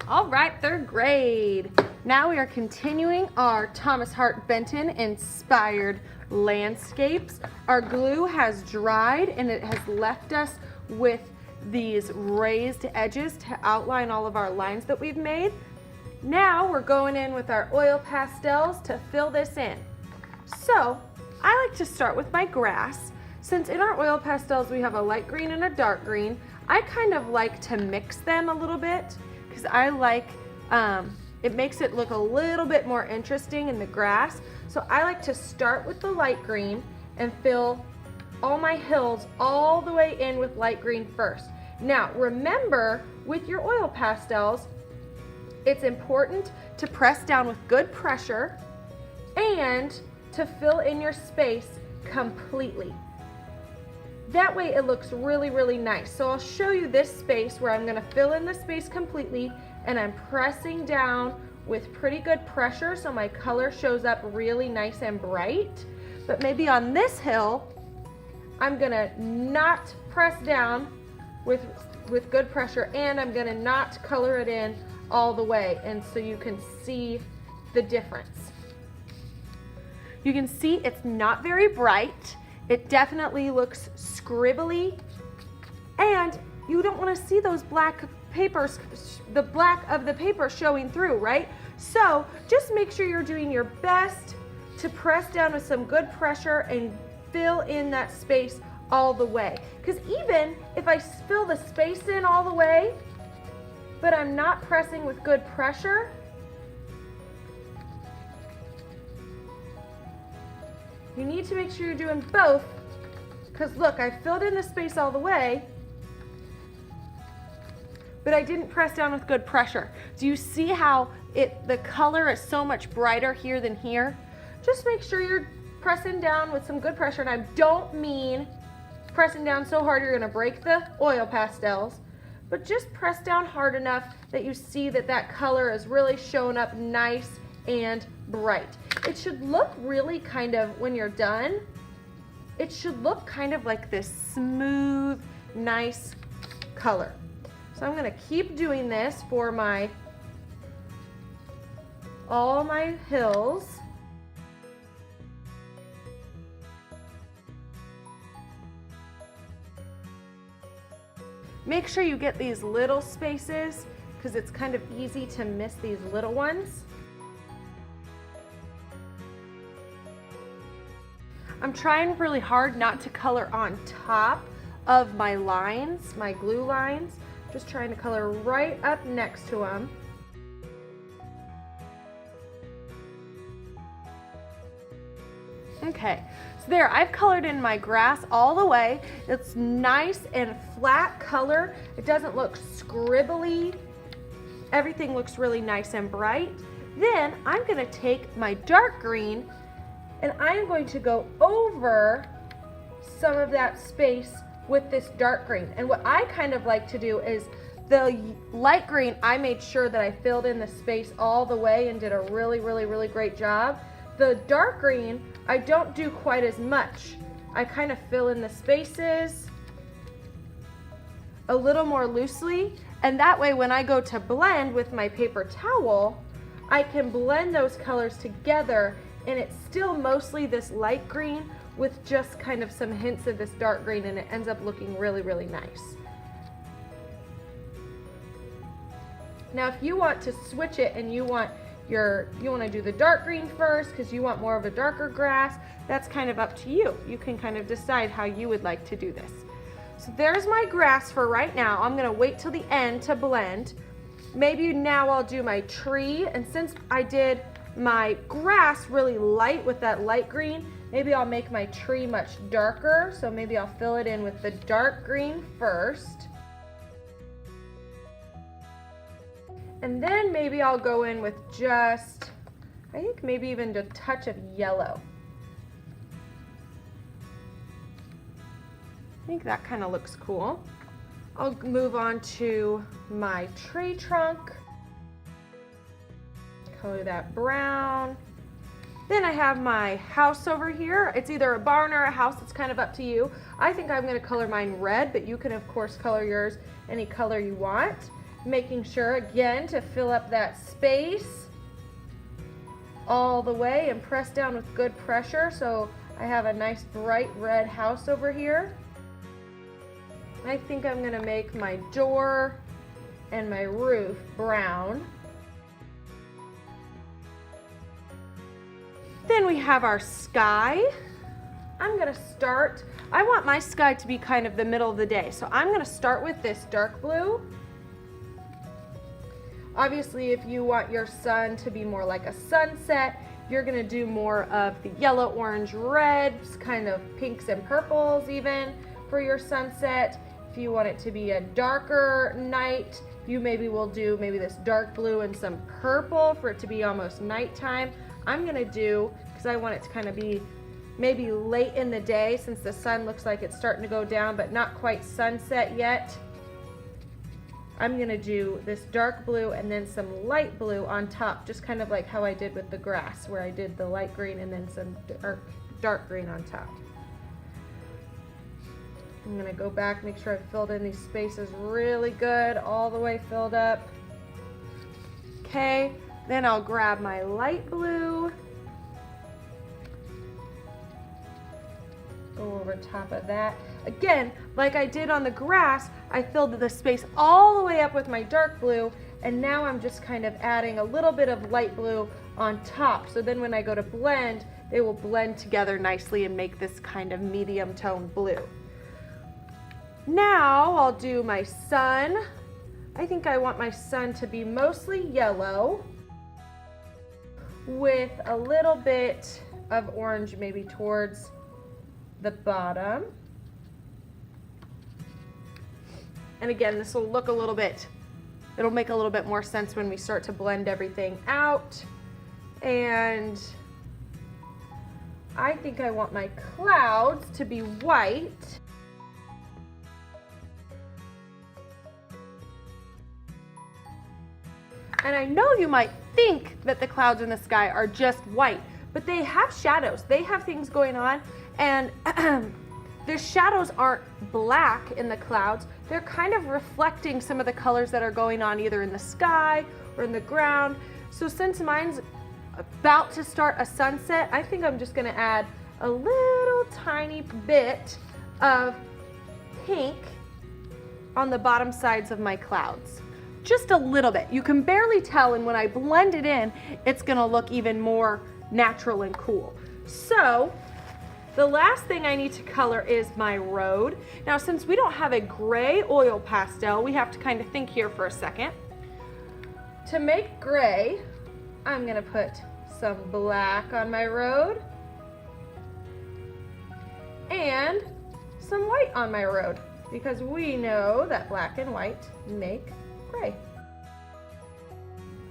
All right, third grade. Now we are continuing our Thomas Hart Benton inspired landscapes. Our glue has dried and it has left us with these raised edges to outline all of our lines that we've made. Now we're going in with our oil pastels to fill this in. So I like to start with my grass. Since in our oil pastels we have a light green and a dark green, I kind of like to mix them a little bit because I like, it makes it look a little bit more interesting in the grass. So I like to start with the light green and fill all my hills all the way in with light green first. Now remember, with your oil pastels, it's important to press down with good pressure and to fill in your space completely. That way it looks really, really nice. So I'll show you this space where I'm gonna fill in the space completely and I'm pressing down with pretty good pressure so my color shows up really nice and bright. But maybe on this hill, I'm gonna not press down with good pressure and I'm gonna not color it in all the way, and so you can see the difference. You can see it's not very bright. It definitely looks scribbly, and you don't want to see those black papers, the black of the paper showing through, right? So just make sure you're doing your best to press down with some good pressure and fill in that space all the way. Because even if I fill the space in all the way, but I'm not pressing with good pressure, you need to make sure you're doing both, because look, I filled in the space all the way, but I didn't press down with good pressure. Do you see how the color is so much brighter here than here? Just make sure you're pressing down with some good pressure, and I don't mean pressing down so hard you're gonna break the oil pastels, but just press down hard enough that you see that that color is really showing up nice and bright. It should look really kind of, when you're done, it should look kind of like this smooth, nice color. So I'm gonna keep doing this for all my hills. Make sure you get these little spaces because it's kind of easy to miss these little ones. I'm trying really hard not to color on top of my lines, my glue lines. Just trying to color right up next to them. Okay, so there, I've colored in my grass all the way. It's nice and flat color. It doesn't look scribbly. Everything looks really nice and bright. Then I'm gonna take my dark green and I'm going to go over some of that space with this dark green. And what I kind of like to do is the light green, I made sure that I filled in the space all the way and did a really, really, really great job. The dark green, I don't do quite as much. I kind of fill in the spaces a little more loosely, and that way when I go to blend with my paper towel, I can blend those colors together, and it's still mostly this light green with just kind of some hints of this dark green, and it ends up looking really, really nice. Now if you want to switch it and you want to do the dark green first because you want more of a darker grass, that's kind of up to you. You can kind of decide how you would like to do this. So there's my grass for right now. I'm gonna wait till the end to blend. Maybe now I'll do my tree, and since I did my grass really light with that light green, maybe I'll make my tree much darker. So maybe I'll fill it in with the dark green first. And then maybe I'll go in with just, I think maybe even a touch of yellow. I think that kind of looks cool. I'll move on to my tree trunk. Color that brown. Then I have my house over here. It's either a barn or a house, it's kind of up to you. I think I'm gonna color mine red, but you can of course color yours any color you want. Making sure again to fill up that space all the way and press down with good pressure so I have a nice bright red house over here. I think I'm gonna make my door and my roof brown. Then we have our sky. I'm gonna start, I want my sky to be kind of the middle of the day, so I'm gonna start with this dark blue. Obviously, if you want your sun to be more like a sunset, you're gonna do more of the yellow, orange, reds, kind of pinks and purples even for your sunset. If you want it to be a darker night, you maybe will do maybe this dark blue and some purple for it to be almost nighttime. I'm gonna do, because I want it to kind of be maybe late in the day since the sun looks like it's starting to go down but not quite sunset yet. I'm gonna do this dark blue and then some light blue on top, just kind of like how I did with the grass where I did the light green and then some dark green on top. I'm gonna go back, make sure I filled in these spaces really good, all the way filled up. Okay, then I'll grab my light blue, go over top of that. Again, like I did on the grass, I filled the space all the way up with my dark blue, and now I'm just kind of adding a little bit of light blue on top. So then when I go to blend, they will blend together nicely and make this kind of medium tone blue. Now I'll do my sun. I think I want my sun to be mostly yellow with a little bit of orange maybe towards the bottom. And again, this will look a little bit, it'll make a little bit more sense when we start to blend everything out. And I think I want my clouds to be white. And I know you might think that the clouds in the sky are just white, but they have shadows. They have things going on, and the shadows aren't black in the clouds. They're kind of reflecting some of the colors that are going on either in the sky or in the ground. So since mine's about to start a sunset, I think I'm just gonna add a little tiny bit of pink on the bottom sides of my clouds. Just a little bit. You can barely tell, and when I blend it in, it's gonna look even more natural and cool. So the last thing I need to color is my road. Now, since we don't have a gray oil pastel, we have to kind of think here for a second. To make gray, I'm gonna put some black on my road and some white on my road, because we know that black and white make gray.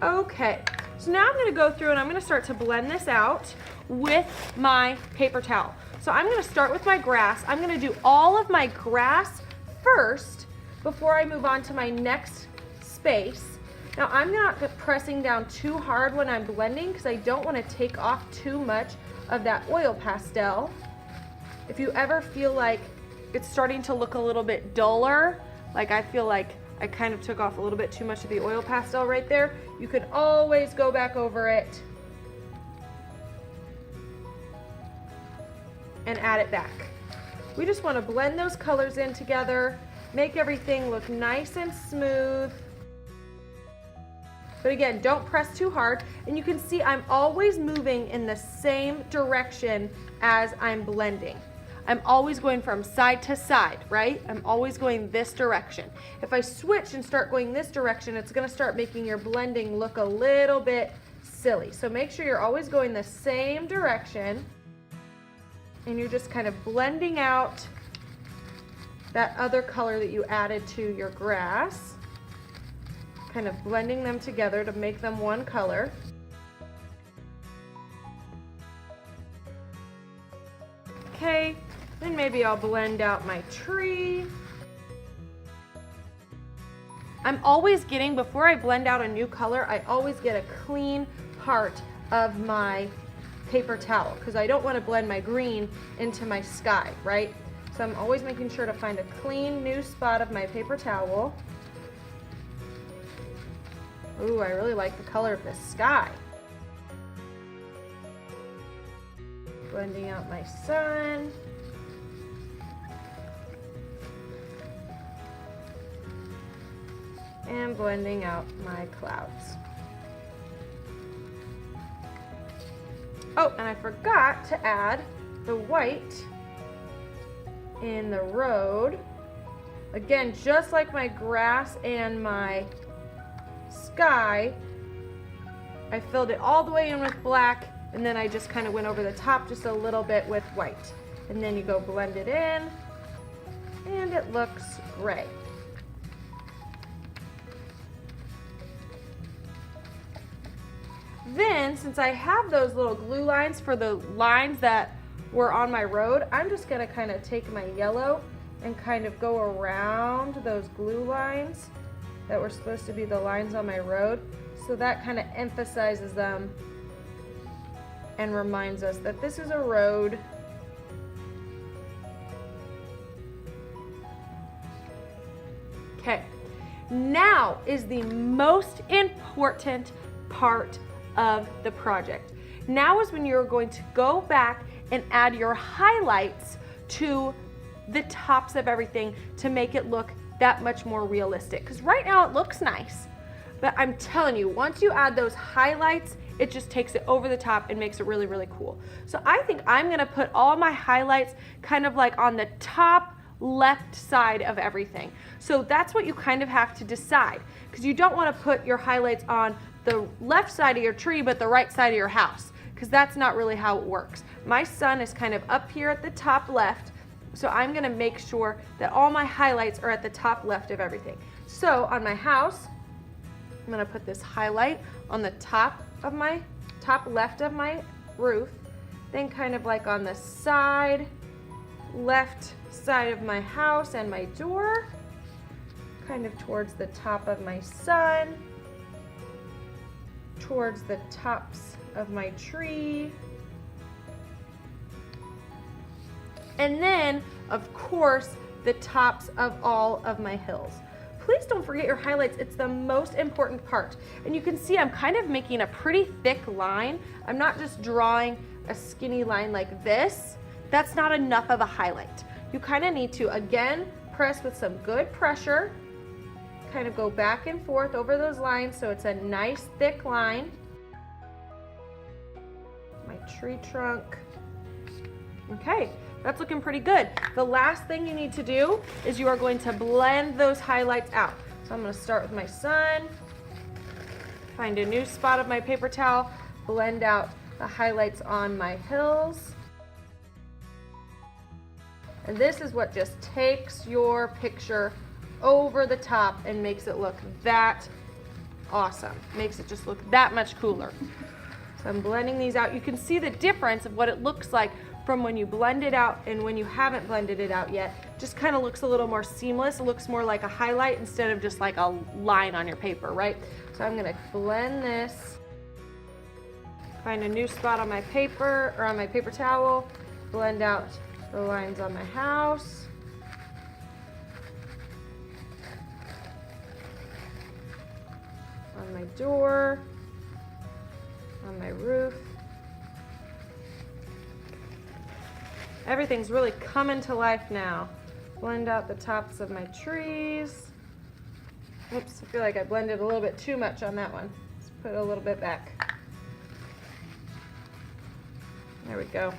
Okay, so now I'm gonna go through and I'm gonna start to blend this out with my paper towel. So I'm gonna start with my grass. I'm gonna do all of my grass first before I move on to my next space. Now I'm not pressing down too hard when I'm blending because I don't wanna take off too much of that oil pastel. If you ever feel like it's starting to look a little bit duller, like I feel like I kind of took off a little bit too much of the oil pastel right there, you can always go back over it and add it back. We just want to blend those colors in together, make everything look nice and smooth. But again, don't press too hard. And you can see I'm always moving in the same direction as I'm blending. I'm always going from side to side, right? I'm always going this direction. If I switch and start going this direction, it's gonna start making your blending look a little bit silly. So make sure you're always going the same direction and you're just kind of blending out that other color that you added to your grass, kind of blending them together to make them one color. Okay, then maybe I'll blend out my tree. I'm always getting, before I blend out a new color, I always get a clean part of my paper towel because I don't want to blend my green into my sky, right? So I'm always making sure to find a clean new spot of my paper towel. Ooh, I really like the color of the sky. Blending out my sun. And blending out my clouds. Oh, and I forgot to add the white in the road. Again, just like my grass and my sky, I filled it all the way in with black, and then I just kind of went over the top just a little bit with white. And then you go blend it in, and it looks gray. Then, since I have those little glue lines for the lines that were on my road, I'm just gonna kind of take my yellow and kind of go around those glue lines that were supposed to be the lines on my road. So that kind of emphasizes them and reminds us that this is a road. Okay, now is the most important part of the project. Now is when you're going to go back and add your highlights to the tops of everything to make it look that much more realistic. Because right now it looks nice, but I'm telling you, once you add those highlights, it just takes it over the top and makes it really, really cool. So I think I'm gonna put all my highlights kind of like on the top left side of everything. So that's what you kind of have to decide, because you don't want to put your highlights on the left side of your tree but the right side of your house, because that's not really how it works. My sun is kind of up here at the top left, so I'm going to make sure that all my highlights are at the top left of everything. So on my house, I'm going to put this highlight on the top left of my roof, then kind of like on the side left side of my house and my door, kind of towards the top of my sun, towards the tops of my tree, and then of course the tops of all of my hills. Please don't forget your highlights. It's the most important part. And you can see I'm kind of making a pretty thick line. I'm not just drawing a skinny line like this. That's not enough of a highlight. You kind of need to, again, press with some good pressure, kind of go back and forth over those lines so it's a nice thick line. My tree trunk. Okay, that's looking pretty good. The last thing you need to do is you are going to blend those highlights out. So I'm going to start with my sun, find a new spot of my paper towel, blend out the highlights on my hills. And this is what just takes your picture over the top and makes it look that awesome. Makes it just look that much cooler. So I'm blending these out. You can see the difference of what it looks like from when you blend it out and when you haven't blended it out yet. Just kind of looks a little more seamless. It looks more like a highlight instead of just like a line on your paper, right? So I'm gonna blend this, find a new spot on my paper or on my paper towel, blend out the lines on my house. On my door, on my roof. Everything's really coming to life now. Blend out the tops of my trees. Oops, I feel like I blended a little bit too much on that one. Let's put it a little bit back. There we go.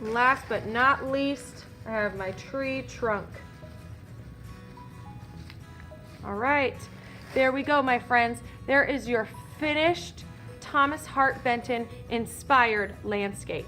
Last but not least, I have my tree trunk. All right, there we go, my friends. There is your finished Thomas Hart Benton inspired landscape.